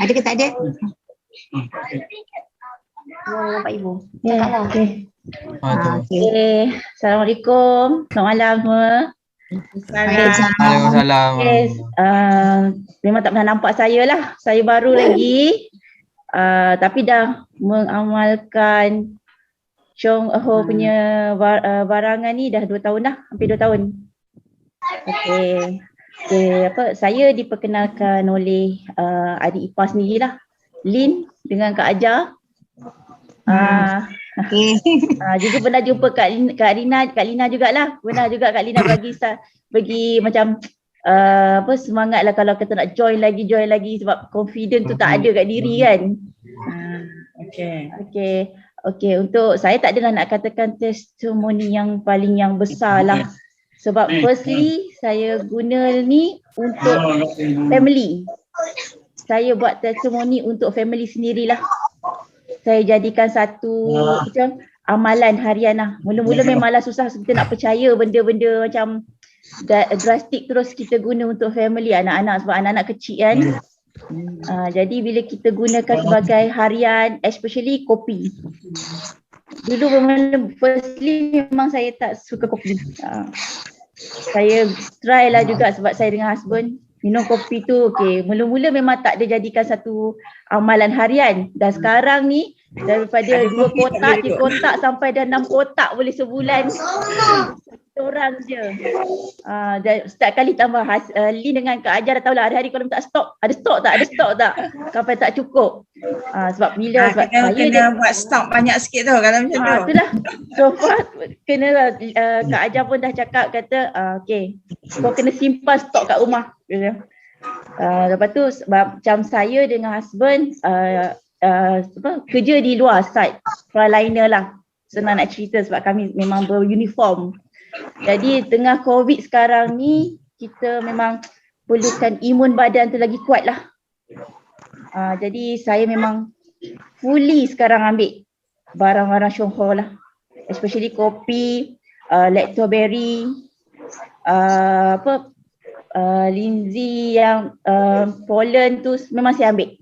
Ada ke tak ada? Bapak Ibu. Cakaplah. Okey. Okey. Assalamualaikum. Selamat malam semua. Waalaikumsalam. Yes, memang tak pernah nampak saya lah. Saya baru lagi. Tapi dah mengamalkan Chong Ho punya barangan ni dah 2 tahun dah. Hampir 2 tahun. Okey. Saya diperkenalkan oleh adik ipar sendirilah. Lin dengan Kak Aja. Juga pernah jumpa Kak Lina jugalah. Pernah juga Kak Lina bagi macam semangat lah kalau kita nak join lagi sebab confident tu tak ada kat diri kan. Okey, untuk saya tak adalah nak katakan testimoni yang besar lah. Sebab firstly saya guna ni untuk family. Saya buat testimoni untuk family sendirilah. Saya jadikan satu macam amalan harian lah. Mula-mula memanglah susah kita nak percaya benda-benda macam drastik terus kita guna untuk family anak-anak sebab anak-anak kecil kan. Jadi bila kita gunakan sebagai harian, especially kopi. Dulu firstly memang saya tak suka kopi. Saya try lah juga sebab saya dengan husband minum kopi tu okey. Mula-mula memang tak ada jadikan satu amalan harian. Dan sekarang ni daripada 2 kotak, 3 kotak sampai dah 6 kotak boleh sebulan. Orang je. Dan setiap kali tambah Lin dengan Kak Ajar dah tahulah hari-hari kalau minta stok. Ada stok tak? Sampai tak cukup. Sebab bila sebab kita kena buat stok banyak sikit tu kalau macam tu. Itulah. So far kena Kak Ajar pun dah cakap kata okey. Kau kena simpan stok kat rumah. Lepas tu sebab macam saya dengan husband kerja di luar site frontliner lah. Senang nak cerita sebab kami memang beruniform. Jadi tengah COVID sekarang ni kita memang perlukan imun badan tu lagi kuat lah. Jadi saya memang fully sekarang ambil barang-barang Chong Ho lah. Especially kopi, lactoberry, Lindsay yang pollen tu memang saya ambil.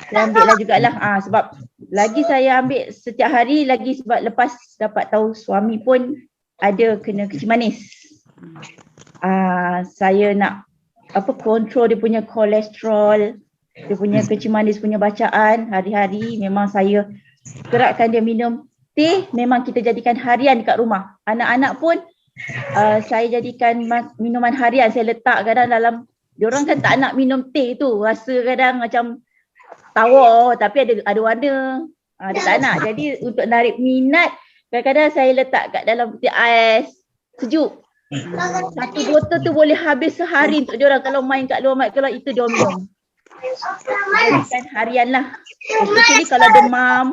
Saya ambil lah jugalah sebab lagi saya ambil setiap hari lagi sebab lepas dapat tahu suami pun ada kena kecil manis. Saya nak kontrol dia punya kolesterol, dia punya kecil manis punya bacaan hari-hari. Memang saya gerakkan dia minum teh, memang kita jadikan harian dekat rumah. Anak-anak pun saya jadikan minuman harian. Saya letak kadang dalam, diorang kan tak nak minum teh tu, rasa kadang macam tawar tapi ada warna. Dia tak nak. Jadi untuk narik minat, kadang-kadang saya letak kat dalam peti ais sejuk. Satu botol tu boleh habis sehari untuk diorang kalau main kat luar, kalau itu diorang minum. Jadikan harian lah. Especially kalau demam,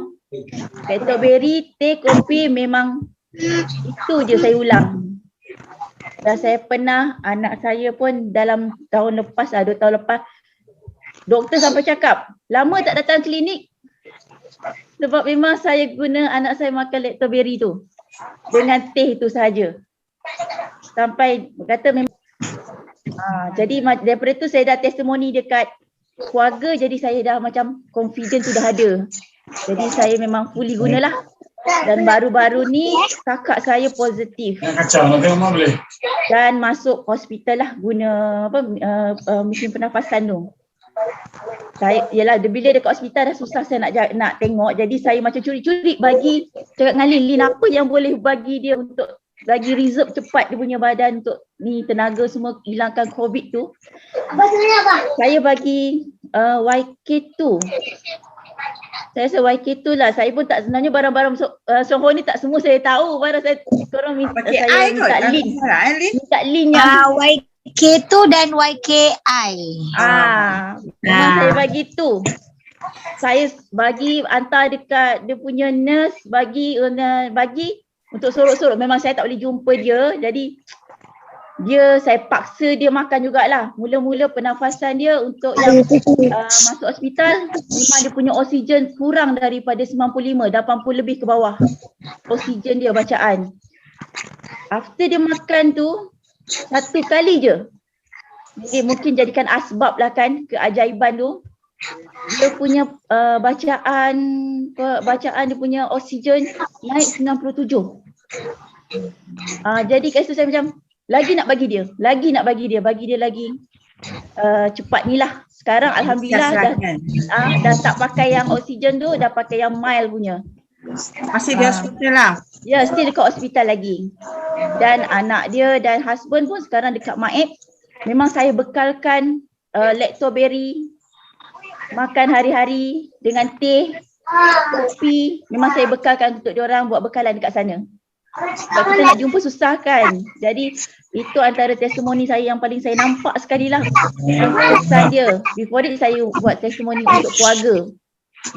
lactoberry, teh, kopi memang itu je saya ulang. Dan saya pernah, anak saya pun dalam tahun lepas, 2 tahun lepas, doktor sampai cakap, lama tak datang klinik? Sebab memang saya guna anak saya makan lactoberry tu dengan teh tu saja. Sampai kata memang jadi daripada tu saya dah testimoni dekat keluarga, jadi saya dah macam confident tu dah ada. Jadi saya memang fully gunalah. Dan baru-baru ni kakak saya positif. Dan masuk hospital lah guna mesin pernafasan tu. Saya bila dekat hospital dah susah saya nak tengok, jadi saya macam curi-curi bagi cakap dengan Lin apa yang boleh bagi dia untuk bagi reserve cepat dia punya badan untuk ni tenaga semua hilangkan COVID tu. Saya bagi YK2. Saya rasa YK2 lah. Saya pun tak, sebenarnya barang-barang Chong Ho ni tak semua saya tahu. Barang saya korang minta saya minta Lin. Minta Lin yang YK2 dan YKI. Memang saya bagi tu. Saya bagi hantar dekat dia punya nurse, bagi untuk sorok-sorok. Memang saya tak boleh jumpa dia. Jadi saya paksa dia makan jugalah. Mula-mula pernafasan dia untuk yang masuk hospital, memang dia punya oksigen kurang daripada 95, 80 lebih ke bawah. Oksigen dia bacaan. After dia makan tu, 1 kali je. Mungkin jadikan asbab lah kan, keajaiban tu. dia punya bacaan dia punya oksigen naik 97. Jadi kat situ saya macam lagi nak bagi dia lagi cepat ni lah. Sekarang alhamdulillah dah tak pakai yang oksigen tu, dah pakai yang mild punya. Masih di hospital lah. Ya, still dekat hospital lagi. Dan anak dia dan husband pun sekarang dekat Maib. Memang saya bekalkan lactoberry, makan hari-hari dengan teh, kopi. Memang saya bekalkan untuk diorang buat bekalan dekat sana. Sebab kita nak jumpa susah kan. Jadi itu antara testimoni saya yang paling saya nampak sekali lah. Kesan dia. Before it saya buat testimoni untuk keluarga.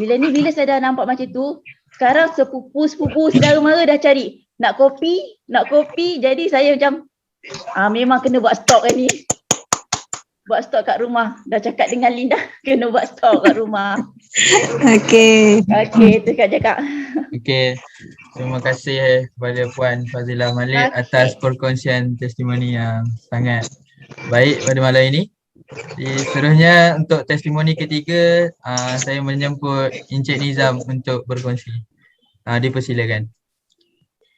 Bila saya dah nampak macam tu, sekarang sepupu saudara mara dah cari nak kopi. Jadi saya macam memang kena buat stok kan ni. Buat stok kat rumah. Dah cakap dengan Linda kena buat stok kat rumah. Okey. Itu Kak cakap. Okey. Terima kasih kepada Puan Fazilah Malik atas perkongsian testimoni yang sangat baik pada malam ini. Seterusnya untuk testimoni ketiga, saya menjemput Encik Nizam untuk berkongsi. Dipersilakan.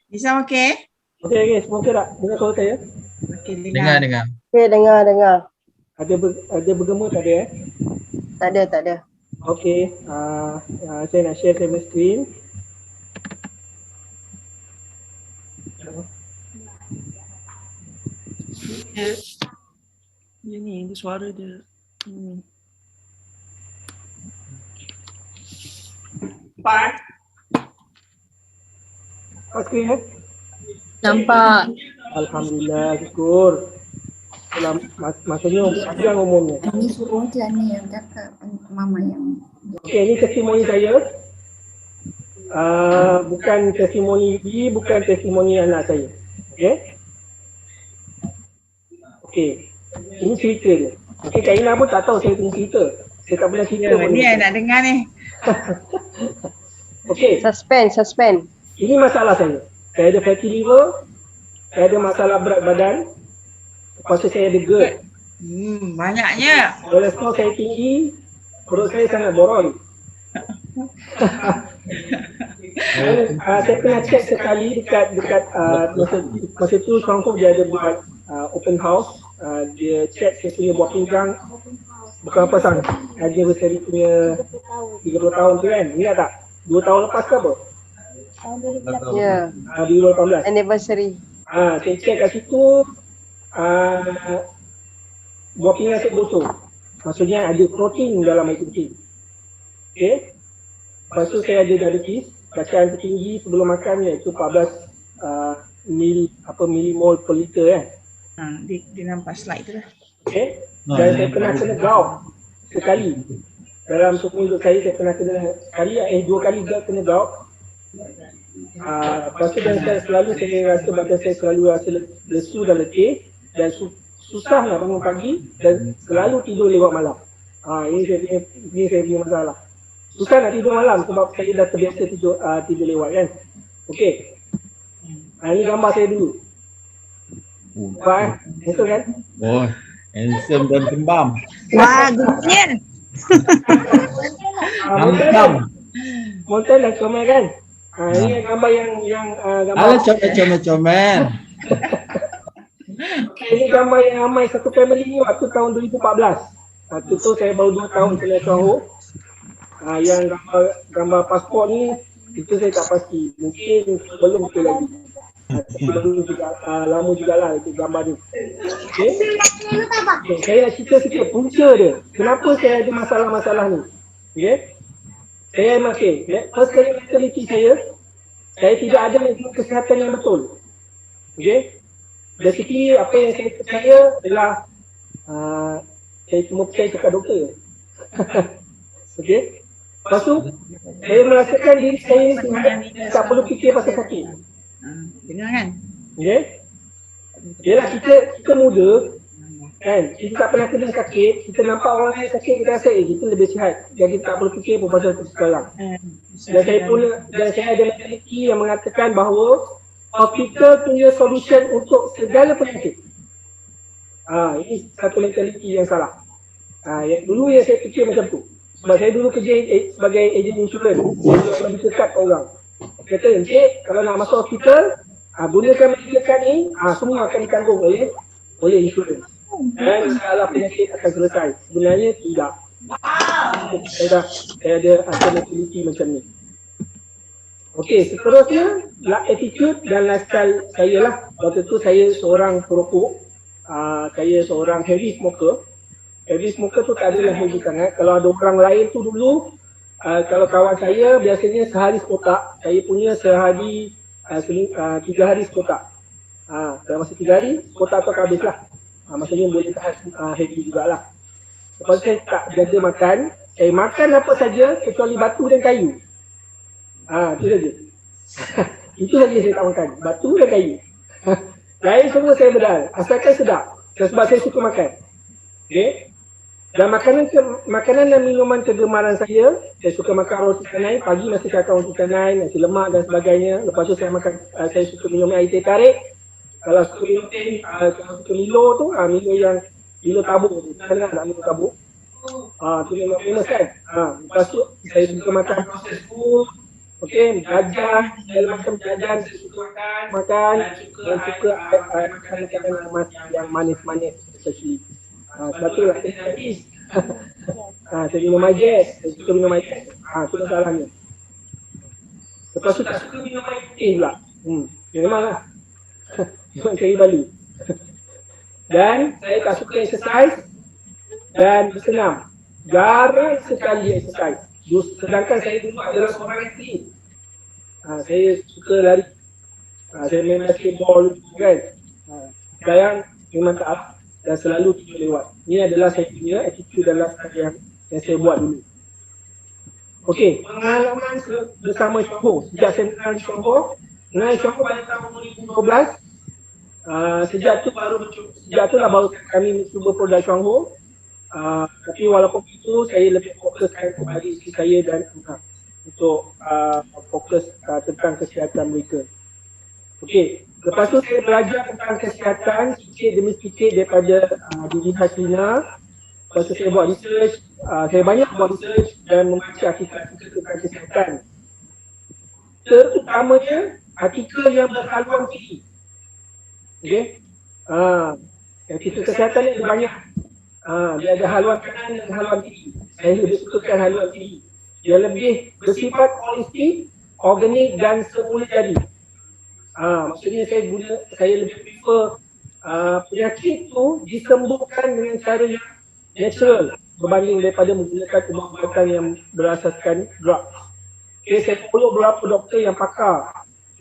Nizam okey? Okey, semua okey tak? Dengar suara saya? Okey, Dengar. Okey, dengar. Ada bergema tak ada Tak ada. Okey, saya nak share screen. Dia ni, dia suara dia. Screen Nampak. Alhamdulillah, syukur. Maksudnya panjang umumnya. Ini suruh je ni yang cakap mama yang. Okey, ini testimoni saya. Bukan testimoni B, bukan testimoni anak saya. Okey, ini cerita dia. Okey, Kak Ina pun tak tahu saya punya cerita. Saya tak pernah cerita pun. Ni yang nak dengar ni. Okey, Suspend. ini masalah saya. Saya ada fatty liver, saya ada masalah berat badan, lepas tu saya ada GERD. Banyaknya. Kolesterol saya tinggi, perut saya sangat borol. Saya pernah cek sekali dekat masa tu Songkong dia ada buat open house. Dia cek saya punya buah pinggang bukan apa sangat. Anniversary punya 30 tahun tu kan. Ingat tak? 2 tahun lepas ke apa? Ya. 2018. Anniversary. Saya cek kat situ buah pinggang saya bosor. Maksudnya ada protein dalam air putih. Okey. Lepas tu saya ada diabetes, bacaan tertinggi sebelum makan iaitu 14 milimol per liter kan. Dia nampak slide tu dah. Okey. Dan saya pernah kena gout sekali. Dalam seumur hidup saya pernah kena sekali, 2 kali kena gout. Lepas tu dan saya rasa badan saya selalu rasa lesu dan letih dan susah nak bangun pagi dan selalu tidur lewat malam. Ini saya punya masalah. Susah nak tidur malam sebab saya dah terbiasa tidur lewat kan. Okey. Ini gambar saya dulu. Nampak handsome kan? Oh, handsome dan kembam. Wah, genial. Monten dan comel kan? Ini gambar yang gambar. Alah comel-comel. Ini gambar yang ramai satu family ni waktu tahun 2014. Waktu tu saya baru 2 tahun kena Johor. Yang gambar pasport ni itu saya tak pasti. Mungkin belum betul lagi. Belum juga, lama jugalah itu gambar ni. Okay. Saya nak cerita sikit punca dia. Kenapa saya ada masalah-masalah ni? Okay. Saya first kali mentaliti saya tidak ada manajemen kesihatan yang betul. Okay. Basically apa yang saya percaya adalah saya cuma percaya cakap doktor. Okay. Lepas tu saya merasakan diri saya tak perlu fikir pasal sakit. Dengar kan? Okay. Yelah kita muda kan, kita tak pernah kena sakit, kita nampak orang lain sakit, kita rasa kita lebih sihat. Jadi kita tak perlu fikir pun pasal itu sekarang. Dan saya ada mentaliti yang mengatakan bahawa hospital punya solution untuk segala penyakit. Ini satu mentaliti yang salah. Dulu yang saya fikir macam tu. Sebab saya dulu kerja sebagai ejen insurans, saya medical card kat orang. Kata, Encik, kalau nak masuk hospital, gunakan medical card ni, semua akan ditanggung oleh insurans. Dan masalah penyakit akan selesai. Sebenarnya tidak. Saya ada alternativity macam ni. Okey, seterusnya attitude dan lifestyle saya lah. Waktu tu saya seorang perokok, saya seorang heavy smoker. Heavy smoker tu tak adalah heavy sangat. Kalau ada orang lain tu dulu, kalau kawan saya biasanya sehari sekotak, saya punya sehari 3 hari sekotak. Dalam masa 3 hari, sekotak tu akan habis lah. Maksudnya boleh tahan heavy jugalah. Lepas tu saya tak jaga makan, saya makan apa saja kecuali batu dan kayu. Itu saja. Itu saja saya tak makan, batu dan kayu. Lain semua saya bedal, asalkan sedap. Sebab saya suka makan. Okay. Dan makanan dan minuman kegemaran saya suka makan roti canai, pagi mesti makan roti canai, nasi lemak dan sebagainya. Lepas tu saya suka minum air teh tarik. Kalau suka minum teh, kalau suka Milo tu, Milo yang Milo tabung tu, jangan nak Milo tabung. Tu memang famous kan. Lepas tu saya suka makan processed food. Okey, jajan, segala macam jajan saya suka makan dan suka makanan yang manis-manis especially. Sebab tu lah saya habis. Saya minum air, saya suka minum air. Tu masalahnya. Lepas tu tak suka minum air putih pula. Memanglah. Memang cari Bali. Dan saya tak suka exercise dan bersenam. Jarang sekali exercise. Sedangkan saya dulu adalah seorang atlet. Saya suka lari. Saya main basketball kan. Sekarang memang tak dan selalu tidur lewat. Ini adalah saya punya attitude dan lifestyle yang saya buat dulu. Okey, pengalaman bersama Syahor. Sejak saya kenal Syahor pada tahun 2012. Sejak tu lah baru kami cuba produk Syahor. Tapi walaupun itu saya lebih fokuskan kepada isteri saya dan anak untuk fokus tentang kesihatan mereka. Okey, lepas tu saya belajar tentang kesihatan sikit demi sikit daripada Didi Hasina. Lepas tu saya buat research, saya banyak buat research dan membaca artikel-artikel tentang kesihatan. Terutamanya artikel yang berhaluan tinggi. Okey, artikel kesihatan ni banyak. Dia ada haluan kanan dan haluan tinggi. Saya lebih sukakan haluan tinggi. Dia lebih bersifat holistik, organik dan semula jadi. Maksudnya saya lebih prefer penyakit tu disembuhkan dengan cara yang natural berbanding daripada menggunakan ubat-ubatan yang berasaskan drug. Okay, saya follow beberapa doktor yang pakar.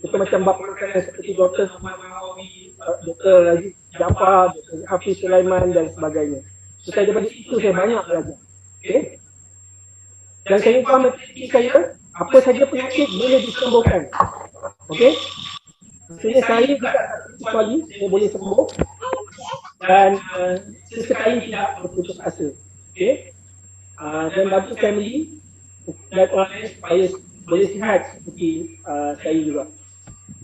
Kita macam bab makanan seperti Dr. Nawawi, Dr. Razi Jaafar, Dr. Hafiz Sulaiman dan sebagainya. So, daripada itu saya banyak belajar. Okay. Dan saya faham matematik saya, apa saja penyakit boleh disembuhkan. Okey. Maksudnya saya juga kecuali saya boleh sembuh dan sesekali tidak berputus asa. Okey. Dan bagi family dan orang lain supaya boleh sihat seperti saya juga.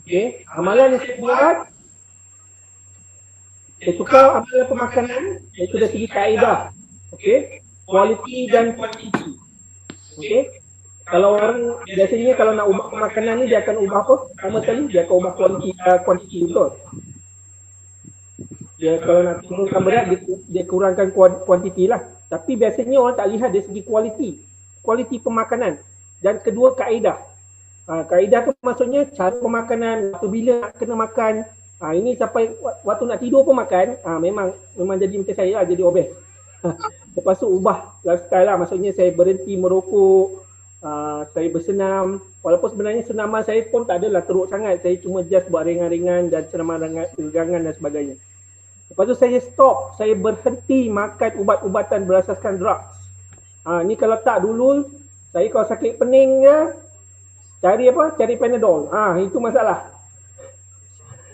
Okey. Amalan yang saya buat, saya tukar amalan pemakanan iaitu dari segi kaedah. Okey. Quality dan quantity. Okey. Kalau orang biasanya kalau nak ubah pemakanan ni dia akan ubah apa? Pertama sekali dia akan ubah kuantiti betul. Dia kalau nak turunkan berat dia kurangkan kuantiti lah. Tapi biasanya orang tak lihat dari segi kualiti pemakanan dan kedua kaedah. Kaedah tu maksudnya cara pemakanan, waktu bila nak kena makan. Ini sampai waktu nak tidur pun makan. Memang jadi macam saya lah, jadi obes. Lepas tu ubah lifestyle lah, maksudnya saya berhenti merokok. Saya bersenam, walaupun sebenarnya senaman saya pun tak adalah teruk sangat, saya cuma just buat ringan-ringan dan senaman regangan dan sebagainya. Lepas tu saya stop, saya berhenti makan ubat-ubatan berasaskan drugs. Ni kalau tak dulu, saya kalau sakit peningnya, cari Panadol. Itu masalah.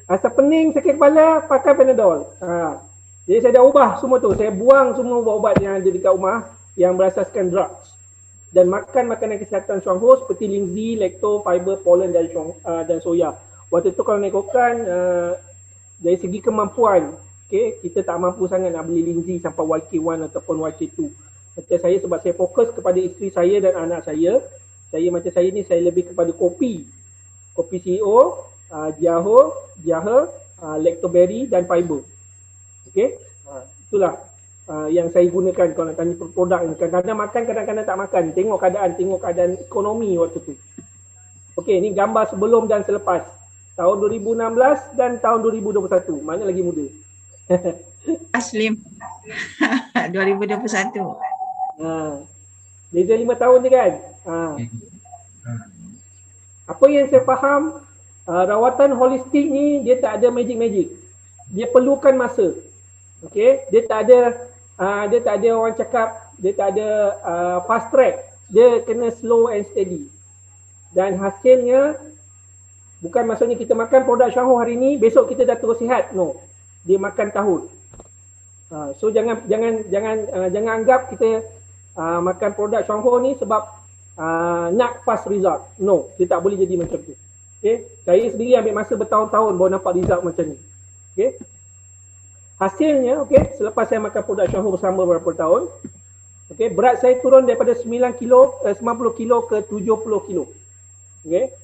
Asal pening, sakit kepala, pakai Panadol. Jadi saya dah ubah semua tu, saya buang semua ubat-ubat yang ada dekat rumah yang berasaskan drugs. Dan makan makanan kesihatan Syahor seperti linzi, lekto, fiber, pollen dan soya. Waktu tu kalau nak ikutkan dari segi kemampuan, okay, kita tak mampu sangat nak beli linzi sampai YK1 ataupun YK2. Macam saya sebab saya fokus kepada isteri saya dan anak saya. Saya macam saya ni saya lebih kepada kopi. Kopi CEO, Jaha, lactoberry dan fiber. Okey. Itulah yang saya gunakan kalau nak tanya produk ni. Kadang-kadang makan, kadang-kadang tak makan. Tengok keadaan ekonomi waktu tu. Okey, ni gambar sebelum dan selepas. Tahun 2016 dan tahun 2021. Mana lagi muda? Aslim. 2021. Beza 5 tahun je kan? Apa yang saya faham, rawatan holistik ni dia tak ada magic-magic. Dia perlukan masa. Okey, dia tak ada orang cakap, dia tak ada fast track. Dia kena slow and steady. Dan hasilnya bukan maksudnya kita makan produk Syahor hari ni, besok kita dah terus sihat. No. Dia makan tahun. So jangan anggap kita makan produk Syahor ni sebab nak fast result. No, dia tak boleh jadi macam tu. Okay. Saya sendiri ambil masa bertahun-tahun baru nampak result macam ni. Okay. Hasilnya, okay, selepas saya makan produk Syahor bersama beberapa tahun, okay, berat saya turun daripada 90 kilo ke 70 kilo. Okay.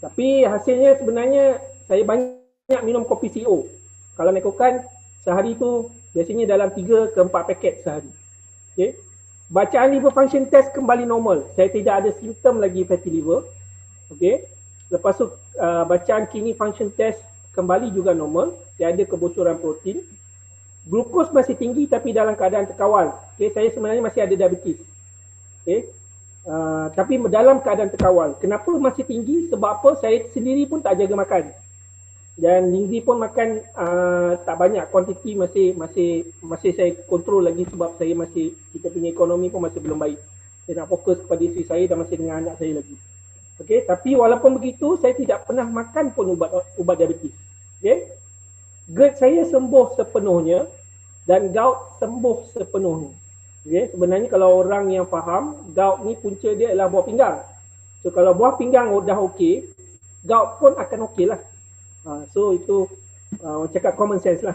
Tapi hasilnya sebenarnya saya banyak minum kopi CEO. Kalau nak ikutkan, sehari tu biasanya dalam 3 ke 4 paket sehari. Okay. Bacaan liver function test kembali normal. Saya tidak ada simptom lagi fatty liver. Okay. Lepas tu bacaan kidney function test kembali juga normal. Tiada kebocoran protein. Glukos masih tinggi tapi dalam keadaan terkawal. Okay. Saya sebenarnya masih ada diabetes. Okay. Tapi dalam keadaan terkawal. Kenapa masih tinggi? Sebab apa? Saya sendiri pun tak jaga makan. Dan Lingzi pun makan tak banyak, kuantiti masih saya kontrol lagi sebab saya masih, kita punya ekonomi pun masih belum baik. Saya nak fokus kepada isteri saya dan masih dengan anak saya lagi. Okey, tapi walaupun begitu saya tidak pernah makan pun ubat diabetes. Okey. GERD saya sembuh sepenuhnya dan gout sembuh sepenuhnya. Okey, sebenarnya kalau orang yang faham, gout ni punca dia adalah buah pinggang. So kalau buah pinggang dah okey, gout pun akan okey lah. So itu orang cakap common sense lah.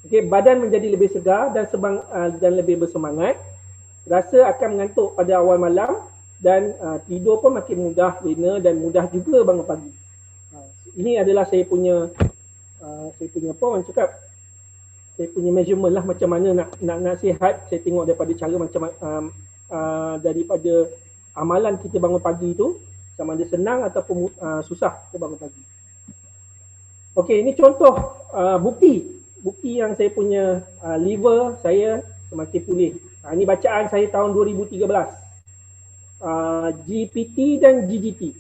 Okay, badan menjadi lebih segar dan lebih bersemangat. Rasa akan mengantuk pada awal malam dan tidur pun makin mudah, lena dan mudah juga bangun pagi. Ini adalah saya punya apa orang cakap, saya punya measurement lah macam mana nak sihat. Saya tengok daripada cara macam daripada amalan kita bangun pagi tu, sama ada senang ataupun susah kita bangun pagi. Okey, ini contoh bukti yang saya punya liver saya semakin pulih. Ini bacaan saya tahun 2013. GPT dan GGT.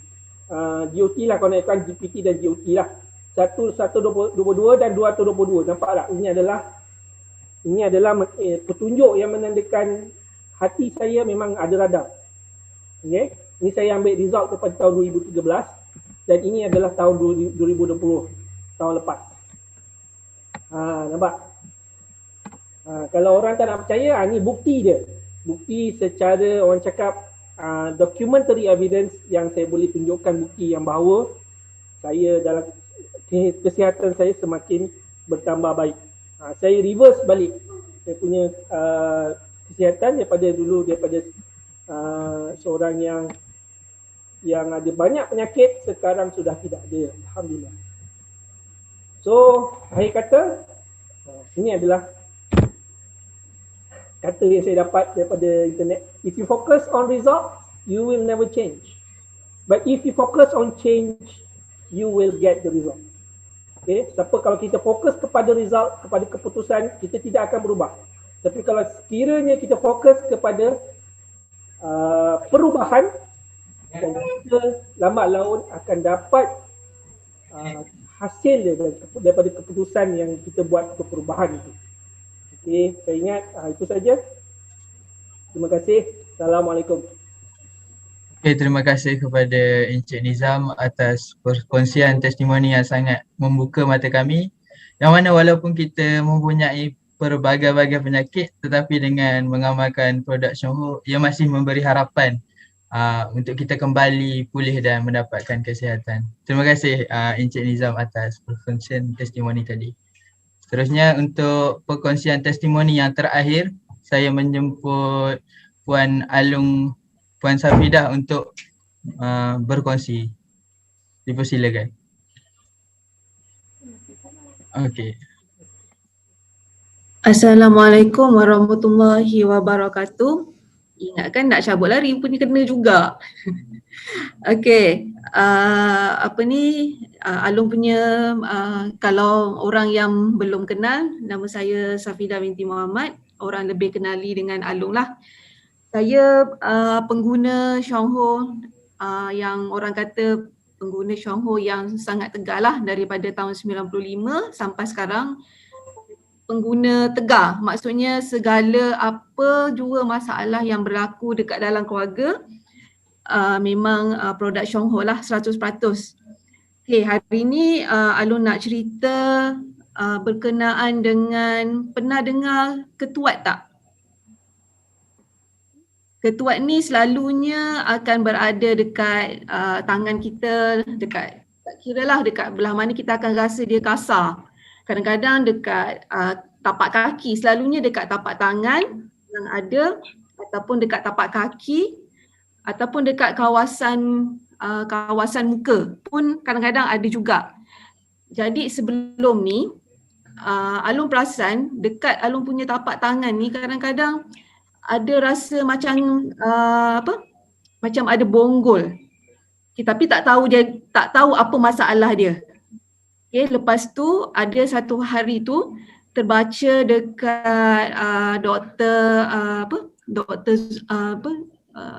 GOT lah kalau nak ikutkan GPT dan GOT lah. 122 dan 222. Nampak tak? Ini adalah petunjuk yang menandakan hati saya memang ada radar. Okay. Ini saya ambil result pada tahun 2013 dan ini adalah tahun 2020. Tahun lepas. Nampak? Kalau orang tak nak percaya, ni bukti dia. Bukti secara orang cakap documentary evidence yang saya boleh tunjukkan bukti yang bahawa saya dalam kesihatan saya semakin bertambah baik. Saya reverse balik. Saya punya kesihatan daripada seorang yang ada banyak penyakit sekarang sudah tidak ada. Alhamdulillah. So, akhir kata, ini adalah kata yang saya dapat daripada internet. If you focus on result, you will never change. But if you focus on change, you will get the result. Okay, siapa kalau kita fokus kepada result, kepada keputusan, kita tidak akan berubah. Tapi kalau sekiranya kita fokus kepada perubahan, kita lambat laun akan dapat hasil daripada keputusan yang kita buat untuk perubahan itu. Okey, saya ingat itu saja. Terima kasih. Assalamualaikum. Okey, terima kasih kepada Encik Nizam atas perkongsian testimoni yang sangat membuka mata kami. Yang mana walaupun kita mempunyai pelbagai-bagai penyakit tetapi dengan mengamalkan produk Syahor, ia masih memberi harapan untuk kita kembali pulih dan mendapatkan kesihatan. Terima kasih Encik Nizam atas perkongsian testimoni tadi. Seterusnya untuk perkongsian testimoni yang terakhir, saya menjemput Puan Alung, Puan Safidah untuk berkongsi. Dipersilakan. Okey. Assalamualaikum warahmatullahi wabarakatuh. Ingatkan nak cabut lari punya kena juga. Okey, Alung punya kalau orang yang belum kenal, nama saya Safidah binti Muhammad. Orang lebih kenali dengan Alung lah. Saya pengguna Xiongho yang orang kata pengguna Xiongho yang sangat tegar lah daripada tahun 95 sampai sekarang. Pengguna tegar, maksudnya segala apa jua masalah yang berlaku dekat dalam keluarga memang produk Xiongho lah 100%. Okay, hari ni Alun nak cerita berkenaan dengan, pernah dengar ketuat tak? Ketuat ni selalunya akan berada dekat tangan kita, dekat tak kira lah dekat belah mana kita akan rasa dia kasar. Kadang-kadang dekat tapak kaki, selalunya dekat tapak tangan yang ada ataupun dekat tapak kaki ataupun dekat kawasan muka pun kadang-kadang ada juga. Jadi sebelum ni Alung perasan dekat Alung punya tapak tangan ni kadang-kadang ada rasa macam macam ada bonggol. Okay, tapi tak tahu apa masalah dia. Okay, lepas tu ada satu hari tu terbaca dekat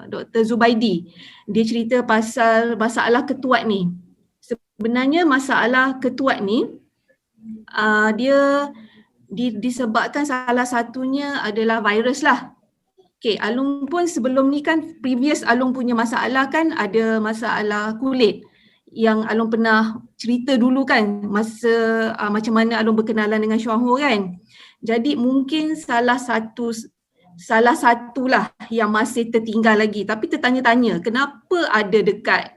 Dr. Zubaidi. Dia cerita pasal masalah ketuat ni. Sebenarnya masalah ketuat ni dia disebabkan salah satunya adalah virus lah. Okay, Alung pun sebelum ni kan previous Alung punya masalah kan ada masalah kulit yang Alung pernah cerita dulu kan masa macam mana Alung berkenalan dengan Xiongho kan. Jadi mungkin salah satulah yang masih tertinggal lagi, tapi tertanya-tanya kenapa ada dekat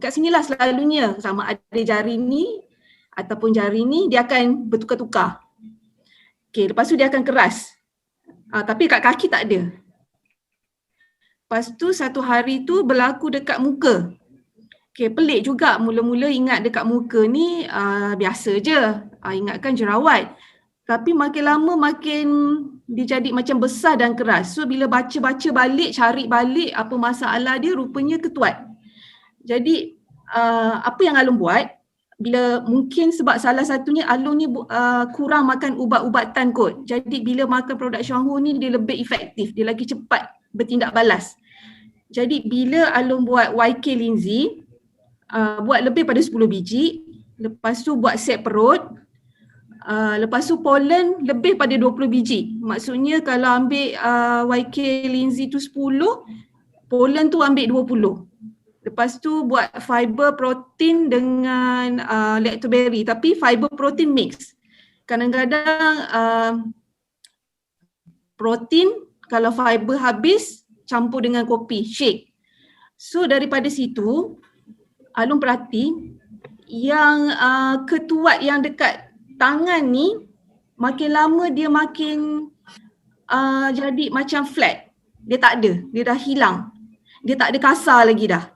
sinilah selalunya, sama ada jari ni ataupun jari ni dia akan bertukar-tukar. Okay, lepas tu dia akan keras. Tapi kat kaki tak ada. Lepas tu satu hari tu berlaku dekat muka. Okay, pelik juga mula-mula ingat dekat muka ni biasa je, ingatkan jerawat. Tapi makin lama makin dia jadi macam besar dan keras. So bila baca-baca balik, cari balik apa masalah dia, rupanya ketuat. Jadi apa yang Alung buat, bila mungkin sebab salah satunya Alung ni kurang makan ubat-ubatan kot. Jadi bila makan produk Xiongho ni dia lebih efektif, dia lagi cepat bertindak balas. Jadi bila Alung buat YK Lindsay, buat lebih pada 10 biji, lepas tu buat set perut, lepas tu pollen lebih pada 20 biji. Maksudnya kalau ambil YK Lindsay tu 10, pollen tu ambil 20. Lepas tu buat fiber protein dengan lactoberry, tapi fiber protein mix. Kadang-kadang protein kalau fiber habis campur dengan kopi, shake. So daripada situ Alung perhati yang ketuat yang dekat tangan ni makin lama dia makin jadi macam flat. Dia tak ada, dia dah hilang. Dia tak ada kasar lagi dah.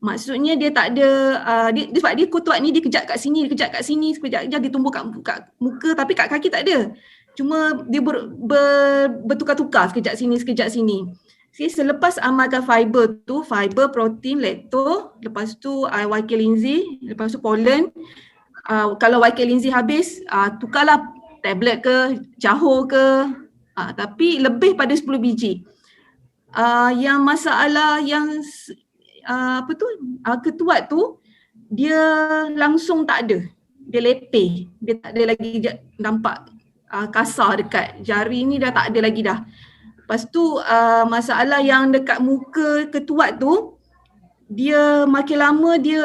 Maksudnya dia tak ada, sebab dia ketuat ni dia kejap kat sini, sekejap dia tumbuh kat muka tapi kat kaki tak ada. Cuma dia bertukar-tukar sekejap sini. Okay, selepas amalkan fiber tu, fiber, protein, lacto, lepas tu YK Lindsay, lepas tu pollen. Kalau YK Lindsay habis, tukarlah tablet ke, Johor ke, tapi lebih pada 10 biji. Yang masalah yang ketuat tu, dia langsung tak ada. Dia lepeh, dia tak ada lagi nampak kasar dekat jari ni, dah tak ada lagi dah. Lepas tu masalah yang dekat muka ketuat tu, dia makin lama dia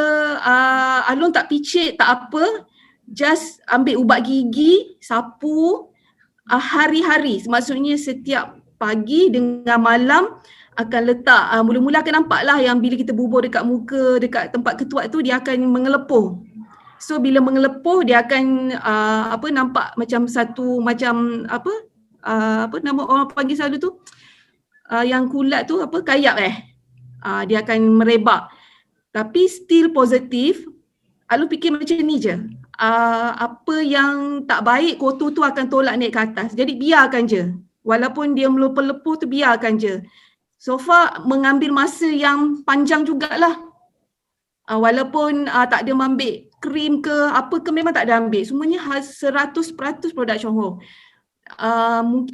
Alung tak picit, tak apa, just ambil ubat gigi, sapu hari-hari. Maksudnya setiap pagi dengan malam akan letak, mula-mula akan nampak lah yang bila kita bubur dekat muka, dekat tempat ketuat tu dia akan mengelepuh. So bila mengelepuh dia akan nampak macam satu apa nama orang panggil selalu tu, yang kulat tu apa, kayap dia akan merebak. Tapi still positif. Alu fikir macam ni je, apa yang tak baik, kotor tu akan tolak naik ke atas. Jadi biarkan je, walaupun dia melepuh-lepuh tu biarkan je. So far mengambil masa yang panjang jugalah. Walaupun tak ada ambil krim ke apa ke, memang tak ada ambil. Semuanya 100% produk Chongho.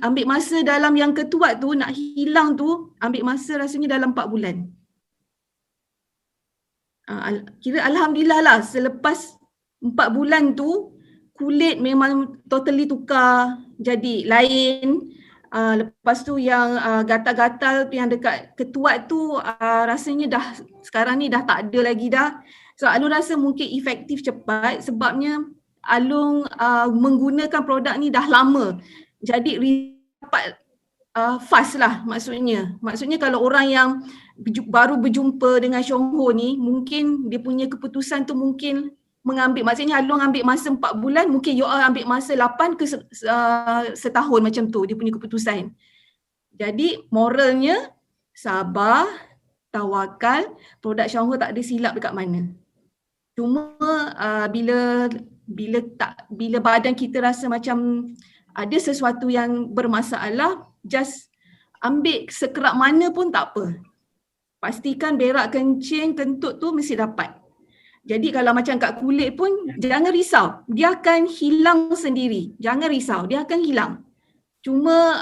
Ambil masa dalam yang ketuat tu, nak hilang tu, ambil masa rasanya dalam 4 bulan. Kira Alhamdulillah lah, selepas 4 bulan tu kulit memang totally tukar jadi lain. Lepas tu yang gatal-gatal yang dekat ketuat tu rasanya dah sekarang ni dah tak ada lagi dah. So Alung rasa mungkin efektif cepat sebabnya Alung menggunakan produk ni dah lama. Jadi dapat fast lah maksudnya. Maksudnya kalau orang yang baru berjumpa dengan Chongho ni, mungkin dia punya keputusan tu mungkin mengambil, maksudnya Alung ambil masa 4 bulan, mungkin you all ambil masa 8 ke setahun macam tu dia punya keputusan. Jadi moralnya sabar, tawakal, produk Chongho tak ada silap dekat mana. Cuma bila badan kita rasa macam ada sesuatu yang bermasalah, just ambil sekerap mana pun tak apa. Pastikan berak kencing, kentut tu mesti dapat. Jadi kalau macam kat kulit pun jangan risau. Dia akan hilang sendiri. Jangan risau, dia akan hilang. Cuma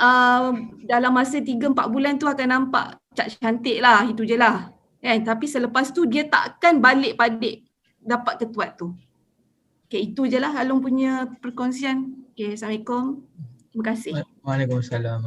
dalam masa 3-4 bulan tu akan nampak cantik lah, itu je lah. Tapi selepas tu dia takkan balik-balik dapat ketuat tu. Okay, itu je lah Alung punya perkongsian. Okay, Assalamualaikum. Terima kasih. Waalaikumsalam.